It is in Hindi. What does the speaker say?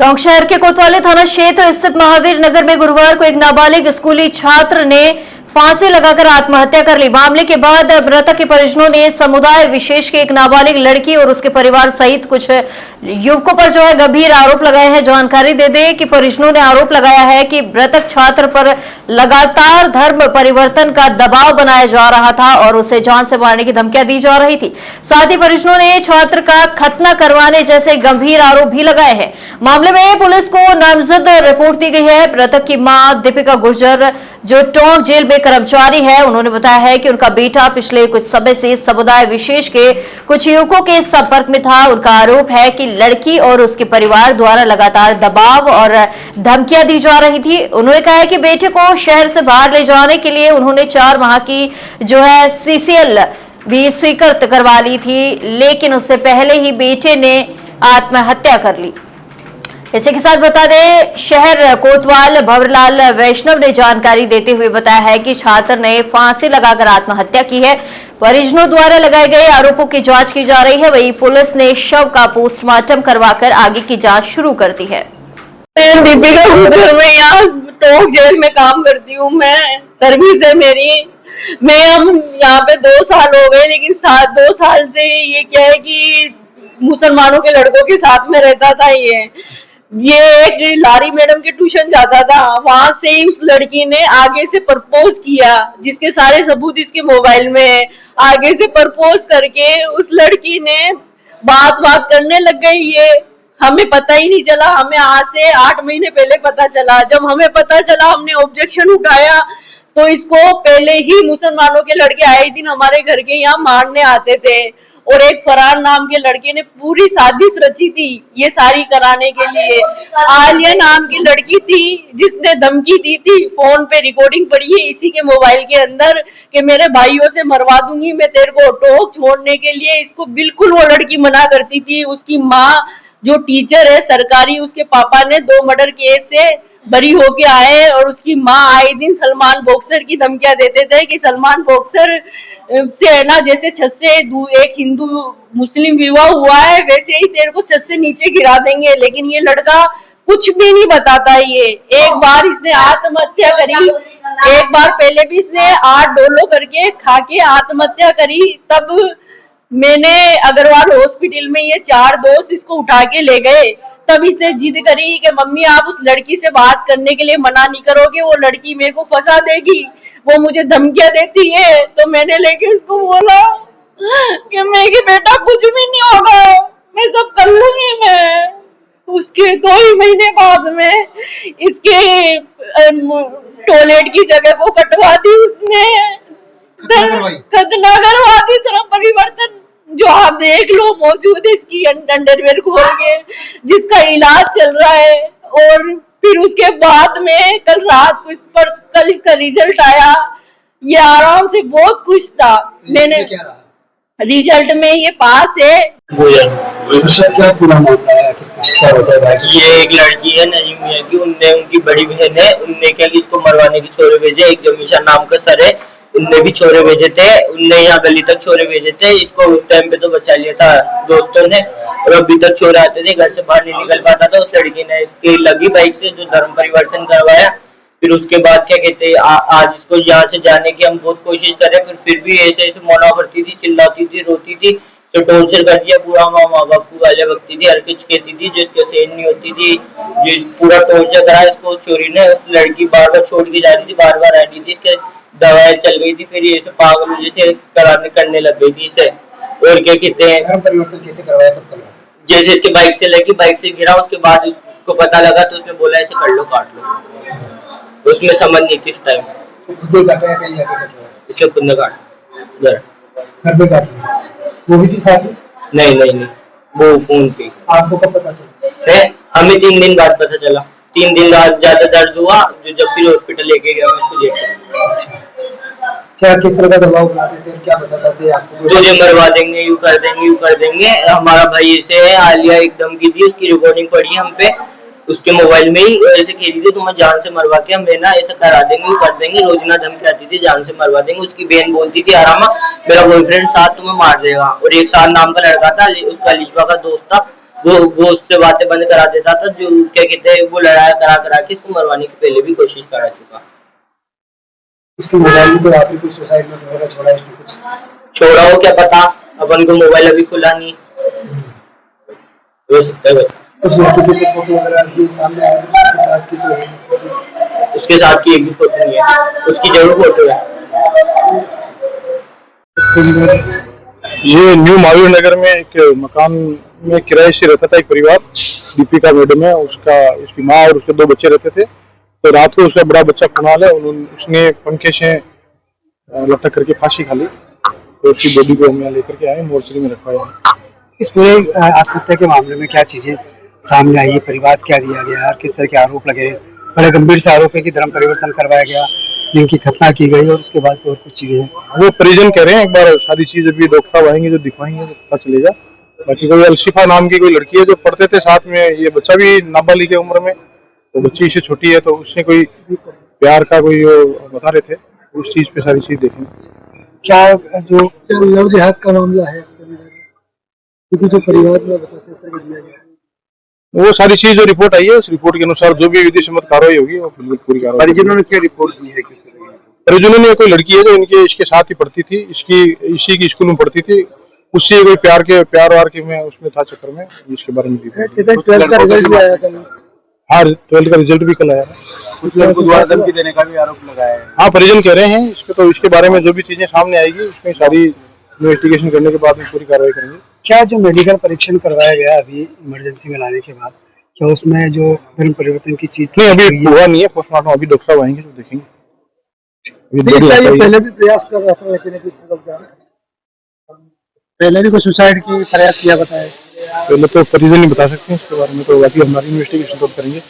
टोंक शहर के कोतवाली थाना क्षेत्र स्थित महावीर नगर में गुरुवार को एक नाबालिग स्कूली छात्र ने फांसी लगाकर आत्महत्या कर ली। मामले के बाद मृतक के परिजनों ने समुदाय विशेष के एक नाबालिग लड़की और उसके परिवार सहित कुछ युवकों पर गंभीर आरोप लगाए हैं। जानकारी दे दें कि परिजनों ने आरोप लगाया है कि मृतक छात्र पर लगातार धर्म परिवर्तन का दबाव बनाया जा रहा था और उसे जान से मारने की धमकियां दी जा रही थी। साथ ही परिजनों ने छात्र का खतना करवाने जैसे गंभीर आरोप भी लगाए हैं। मामले में पुलिस को नामजद रिपोर्ट दी गई है। मृतक की मां दीपिका गुर्जर, जो टोंक जेल में कर्मचारी है, उन्होंने बताया है कि उनका बेटा पिछले कुछ समय से समुदाय विशेष के कुछ युवकों के संपर्क में था। उनका आरोप है कि लड़की और उसके परिवार द्वारा लगातार दबाव और धमकियां दी जा रही थी। उन्होंने कहा है कि बेटे को शहर से बाहर ले जाने के लिए उन्होंने 4 माह की CCL भी स्वीकृत करवा ली थी, लेकिन उससे पहले ही बेटे ने आत्महत्या कर ली। इसी के साथ बता दें, शहर कोतवाल भंवरलाल वैष्णव ने जानकारी देते हुए बताया है कि छात्र ने फांसी लगाकर आत्महत्या की है। परिजनों द्वारा लगाए गए आरोपों की जांच की जा रही है। वहीं पुलिस ने शव का पोस्टमार्टम करवाकर आगे की जांच शुरू कर दी है। दीपिका गुर्जर, मैं यहाँ टोंक जेल में काम करती हूँ। मैं सर्विस है मेरी। मैं हम यहाँ पे 2 साल हो गए, लेकिन 2 साल से ये क्या है कि मुसलमानों के लड़कों के साथ में रहता था। ये एक लारी मैडम के ट्यूशन जाता था, वहां से ही उस लड़की ने आगे से प्रपोज किया, जिसके सारे सबूत इसके मोबाइल में है। आगे से प्रपोज करके उस लड़की ने बात करने लग गई। ये हमें पता ही नहीं चला। हमें आज से 8 महीने पहले पता चला। जब हमें पता चला, हमने ऑब्जेक्शन उठाया, तो इसको पहले ही मुसलमानों के लड़के आए दिन हमारे घर के यहाँ मारने आते थे और एक फरहान नाम के लड़के ने पूरी साजिश रची थी ये सारी कराने के लिए। आलिया नाम की लड़की थी जिसने धमकी दी थी, फोन पे रिकॉर्डिंग पड़ी है इसी के मोबाइल के अंदर, कि मेरे भाइयों से मरवा दूंगी मैं तेरे को टोंक छोड़ने के लिए। इसको बिल्कुल वो लड़की मना करती थी। उसकी माँ जो टीचर है सरकारी, उसके पापा ने 2 मर्डर केस से बरी होके आए और उसकी माँ आए दिन सलमान बॉक्सर की धमकियां देते थे कि सलमान बॉक्सर से है ना, जैसे छत से एक हिंदू मुस्लिम विवाह हुआ है वैसे ही तेरे को छत से नीचे गिरा देंगे। लेकिन ये लड़का कुछ भी नहीं बताता। ये एक बार इसने आत्महत्या करी, एक बार पहले भी इसने 8 डोलो करके खा के आत्महत्या करी। तब मैंने अग्रवाल हॉस्पिटल में ये 4 दोस्त इसको उठा के ले गए। तब इसने जिद करी कि मम्मी आप उस लड़की से बात करने के लिए मना नहीं करोगे, वो लड़की मेरे को फंसा देगी, वो मुझे धमकियां देती है। तो मैंने लेके उसको बोला कि मैं कि बेटा कुछ भी नहीं होगा, मैं सब कर लूंगी। मैं उसके 2 ही महीने बाद में इसके टॉयलेट की जगह को कटवा दी उसने, खतना करवा दी। धर्म परिवर्तन जो आप देख लो मौजूद है इसकी अंडरवेयर खोल के, जिसका इलाज चल रहा है। और फिर उसके बाद में कल इसका रिजल्ट आया। ये आराम से बहुत खुश था। मैंने रिजल्ट में ये पास है। क्या पूरा मामला है? क्या होता है भाई? ये एक लड़की है नजीम मियां की, उनने उनकी बड़ी बहन है, उनने क्या इसको मरवाने की छोरे भेजे। एक जमीशा नाम का सर है, उनने भी छोरे भेजे थे। उनने यहाँ गली तक छोरे भेजे थे। इसको उस टाइम पे तो बचा लिया था दोस्तों ने, और अभी तक छोरे आते थे, घर से बाहर नहीं निकल पाता था। उस लड़की ने इसकी लगी बाइक से जो धर्म परिवर्तन करवाया। फिर उसके बाद क्या कहते हैं, आज इसको यहाँ से जाने की हम बहुत कोशिश करे, फिर भी ऐसे मना करती थी, चिल्लाती थी, रोती थी, तो टॉर्चर कर दिया पूरा। माँ बाप को गालियां बकती थी, हर कुछ कहती थी, जो इसके सहन नहीं होती थी। जो पूरा टॉर्चर करा इसको चोरी ने। उस लड़की बार बार छोड़ के जा रही थी, बार बार आ रही थी, इसके दवाएं चल गई थी। फिर ये पागल जैसे करने लग गई थी इसे। और क्या कहते हैं, धर्म परिवर्तन कैसे करवाया? कब करवाया? जैसे इसके बाइक से लगी, बाइक से गिरा, उसके बाद उसको पता लगा तो उसने बोला ऐसे कर लो, काट लो। उसमें समझ नहीं थी इस टाइम। खुद काटा कहीं जाके कटवाया? इसके खुद ने काट घर पे काट। वो भी थी साथ में? नहीं, वो फोन पे। आपको कब पता चला? हमें 3 दिन बाद पता चला। 3 दिन बाद ज्यादा दर्द हुआ, जब फिर हॉस्पिटल लेके गया मैं उसको देखा। क्या किस तरह का दबाव बनाते थे, क्या बताते थे आपको? तुझे मरवा देंगे, यूं कर देंगे। हमारा भाई ऐसे है, आलिया एकदम की थी, उसकी रिकॉर्डिंग पड़ी हम पे, उसके मोबाइल में ही ऐसे कह रही थी तुम्हें जान से मरवा के हम ना ऐसा करा देंगे, यूं कर देंगे। रोजना धमकी आती थी जान से मरवा देंगे। उसकी बहन बोलती थी आरामा मेरा बॉयफ्रेंड साथ तुम्हें मार देगा। और एक साल नाम का लड़का था, उसका अलीशा का दोस्त था, वो उससे बातें बंद करा देता था, जो क्या कहते हैं वो लड़ाई करा करा के इसको मरवाने की पहले भी कोशिश करा चुका। इसके मोबाइल में तो आखिर कुछ सुसाइड नोट वगैरह छोड़ा है इसने कुछ? छोड़ा हो क्या पता, अपन को मोबाइल अभी खुला नहीं हो सकता है। कुछ लड़की की फोटो वगैरह भी सामने आया है उसके साथ की तो है? उसके साथ की एक भी फोटो नहीं है, उसकी जरूर फोटो है। ये न्यू महावीर नगर में एक मकान में किराए से रहता था एक परिवार, दीपिका मैडम है, उसकी माँ और उसके 2 बच्चे रहते थे। तो रात को उसका बड़ा बच्चा कुणाल है, उसने पंखे से लटक करके फांसी खा ली। तो उसकी बॉडी को हम यहाँ लेकर के आए, मोर्चरी में रखवाया। इस पूरे आत्महत्या के मामले में क्या चीजें सामने आई है? परिवार क्या दिया गया और किस तरह के आरोप लगे? बड़े गंभीर से आरोप है कि धर्म परिवर्तन करवाया गया, जिनकी घटना की गई और उसके बाद और कुछ चीजें हैं। वो परिजन कह रहे हैं एक बार सारी चीज अभी डॉक्टर साहब आएंगे जो दिखवाएंगे तो पता चलेगा। बाकी कोई अलशिफा नाम की कोई लड़की है जो पढ़ते थे साथ में, ये बच्चा भी नाबालिग है उम्र में, तो बच्ची इससे छोटी है, तो उसने कोई प्यार का कोई बता रहे थे, उस चीज पे सारी चीज देखेंगे। क्या जो लव जिहाद का मामला है क्योंकि जो परिवार में बताते दिया गया, वो सारी चीज जो रिपोर्ट आई है उस रिपोर्ट के अनुसार जो भी विधि सम्मत कार्रवाई होगी वो बिल्कुल पूरी कार्रवाई। परिजनों ने क्या रिपोर्ट दी है? परिजनों ने कोई लड़की है जो इसके साथ ही पढ़ती थी, इसी की स्कूल में पढ़ती थी, उससे कोई प्यार वार के में उसमें था चक्कर में, इसके बारे में दी। 12th का रिजल्ट भी आया था। हाँ, 12th का रिजल्ट भी कल आया। कुछ लोगों को द्वारा धमकी देने का भी आरोप लगाया है। हाँ, परिजन कह रहे हैं इसके, तो इसके बारे में जो भी चीजें सामने आएगी उसमें सारी इन्वेस्टिगेशन करने के बाद में पूरी कार्रवाई करेंगे। क्या जो मेडिकल परीक्षण करवाया गया अभी इमरजेंसी में लाने के बाद, क्या उसमें जो धर्म परिवर्तन की चीज नहीं अभी हुआ नहीं है पोस्टमार्टम, अभी डॉक्टर साहब आएंगे तो देखेंगे। पहले भी प्रयास कर रहा था लेकिन पहले भी कोई सुसाइड की प्रयास किया बताया? पहले तो परिजन नहीं बता सकते हैं इसके बारे में, तो बाकी हमारी इन्वेस्टिगेशन तो करेंगे।